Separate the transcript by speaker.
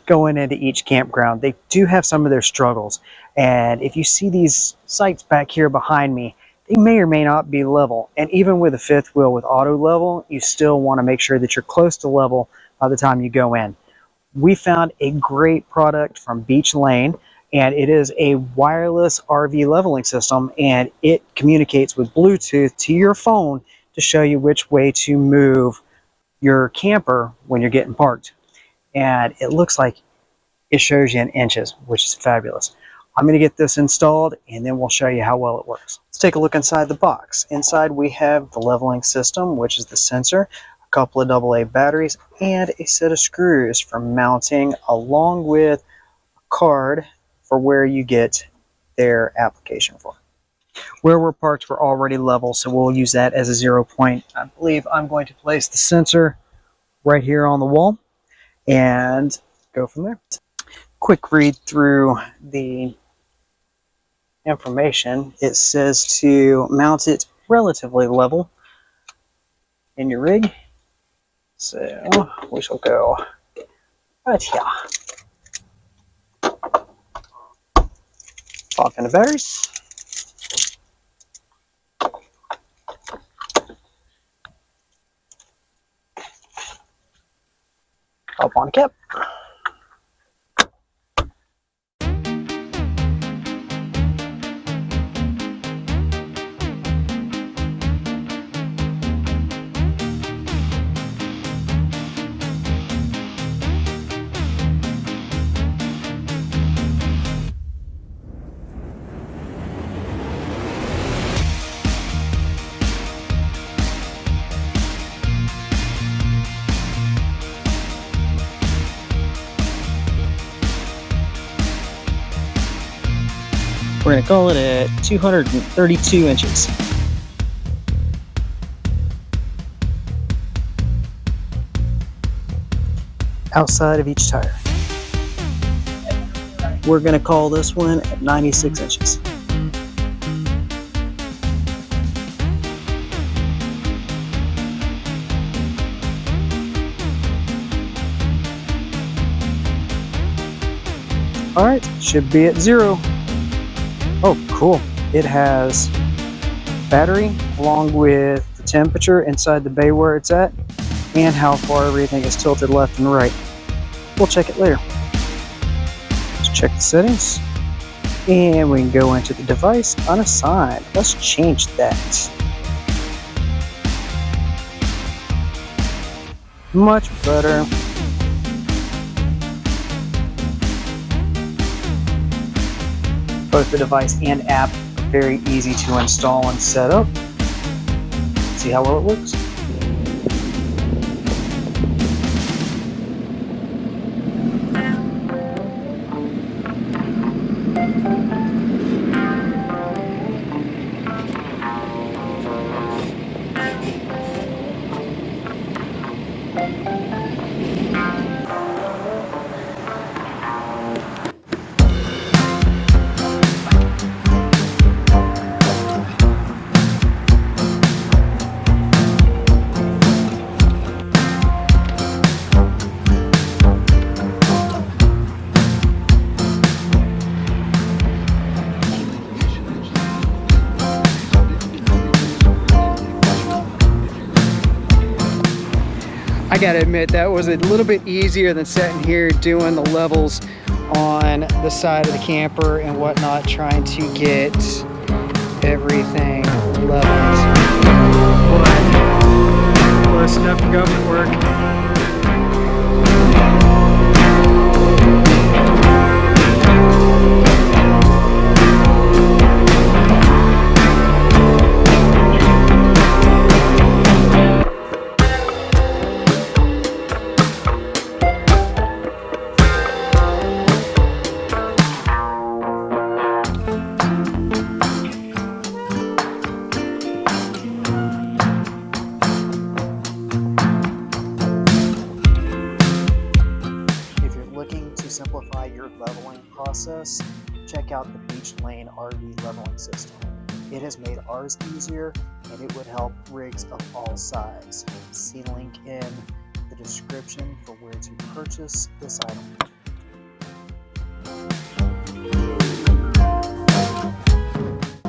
Speaker 1: going into each campground. They do have some of their struggles. And if you see these sites back here behind me, they may or may not be level. And even with a fifth wheel with auto level, you still want to make sure that you're close to level by the time you go in. We found a great product from Beech Lane, and it is a wireless RV leveling system, and it communicates with Bluetooth to your phone to show you which way to move your camper when you're getting parked. And it looks like it shows you in inches, which is fabulous. I'm going to get this installed and then we'll show you how well it works. Let's take a look inside the box. Inside we have the leveling system, which is the sensor, a couple of AA batteries, and a set of screws for mounting, along with a card for where you get their application for. Where we're parked, we're already level, so we'll use that as a 0 point. I believe I'm going to place the sensor right here on the wall and go from there. Quick read through the information. It says to mount it relatively level in your rig. So we shall go right here. Pop in the batteries. Up on cap. We're going to call it at 232 inches. Outside of each tire. We're going to call this one at 96 inches. Alright, should be at 0. Oh, cool. It has battery along with the temperature inside the bay where it's at and how far everything is tilted left and right. We'll check it later. Let's check the settings and we can go into the device unassigned. Let's change that. Much better. Both the device and app are very easy to install and set up. See how well it works. I gotta admit, that was a little bit easier than sitting here doing the levels on the side of the camper and whatnot, trying to get everything leveled. But close enough to go for work. Simplify your leveling process, check out the Beech Lane RV leveling system. It has made ours easier and it would help rigs of all size. C-link in the description for where to purchase this item.